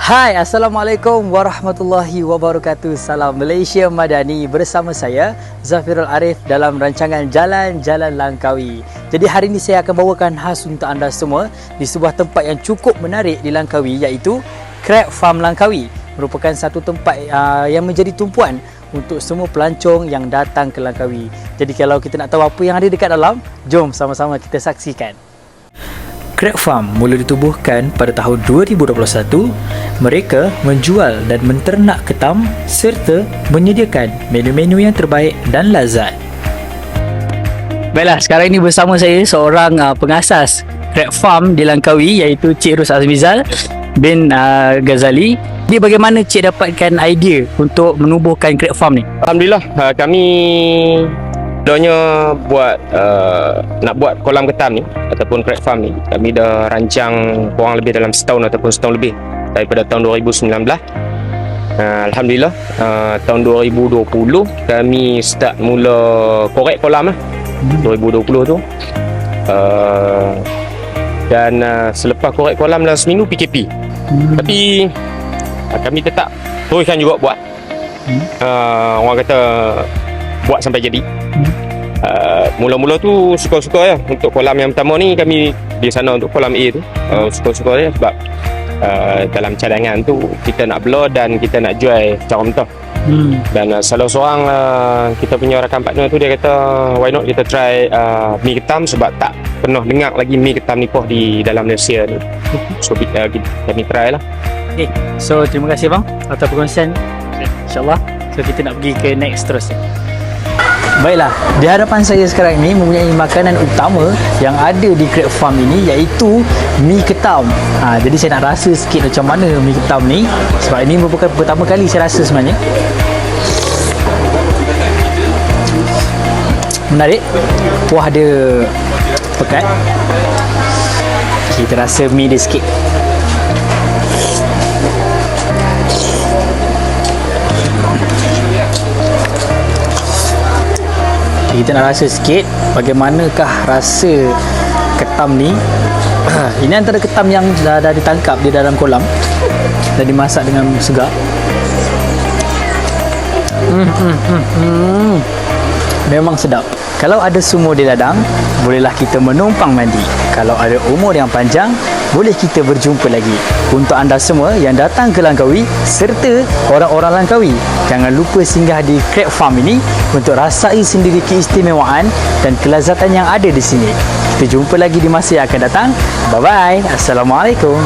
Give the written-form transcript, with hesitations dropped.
Hai, Assalamualaikum warahmatullahi wabarakatuh. Salam Malaysia Madani. Bersama saya Zafirul Arif dalam rancangan Jalan-Jalan Langkawi. Jadi hari ini saya akan bawakan khas untuk anda semua di sebuah tempat yang cukup menarik di Langkawi, iaitu Crab Farm Langkawi. Merupakan satu tempat yang menjadi tumpuan untuk semua pelancong yang datang ke Langkawi. Jadi kalau kita nak tahu apa yang ada dekat dalam, jom sama-sama kita saksikan. Crab Farm mula ditubuhkan pada tahun 2021. Mereka menjual dan menternak ketam serta menyediakan menu-menu yang terbaik dan lazat. Baiklah, sekarang ini bersama saya seorang pengasas Crab Farm di Langkawi, iaitu Cik Ros Azmizal bin Ghazali. Jadi bagaimana Cik dapatkan idea untuk menubuhkan Crab Farm ni? Alhamdulillah, kami sebenarnya nak buat kolam ketam ni ataupun Crab Farm ni, kami dah rancang kurang lebih dalam setahun ataupun setahun lebih, daripada tahun 2019. Alhamdulillah, tahun 2020 kami start mula korek kolam lah. 2020 tu dan selepas korek kolam dalam seminggu PKP. Tapi kami tetap teruskan juga buat. Orang kata buat sampai jadi. Mula-mula tu suka-suka ya. Untuk kolam yang pertama ni, kami di sana untuk kolam A tu suka-suka ya, sebab dalam cadangan tu kita nak blur dan kita nak jual secara mentah. Dan salah seorang kita punya rakan partner tu, dia kata why not kita try mi ketam, sebab tak pernah dengar lagi mi ketam ni di dalam Malaysia ni. So kami try lah. Okay. So terima kasih bang atas perkongsian. InsyaAllah. So kita nak pergi ke next terus. Baiklah, di hadapan saya sekarang ini mempunyai makanan utama yang ada di Crab Farm ini, iaitu mi ketam. Jadi saya nak rasa sikit macam mana mi ketam ni, sebab ini merupakan pertama kali saya rasa sebenarnya. Menarik. Kuah dia pekat. Kita rasa mi dia sikit. Kita nak rasa sikit bagaimanakah rasa ketam ni. Ini antara ketam yang dah ditangkap di dalam kolam dan dimasak dengan segar. Memang sedap. Kalau ada sumur di ladang, bolehlah kita menumpang mandi. Kalau ada umur yang panjang, boleh kita berjumpa lagi. Untuk anda semua yang datang ke Langkawi serta orang-orang Langkawi, jangan lupa singgah di Crab Farm ini untuk rasai sendiri keistimewaan dan kelazatan yang ada di sini. Kita jumpa lagi di masa yang akan datang. Bye-bye. Assalamualaikum.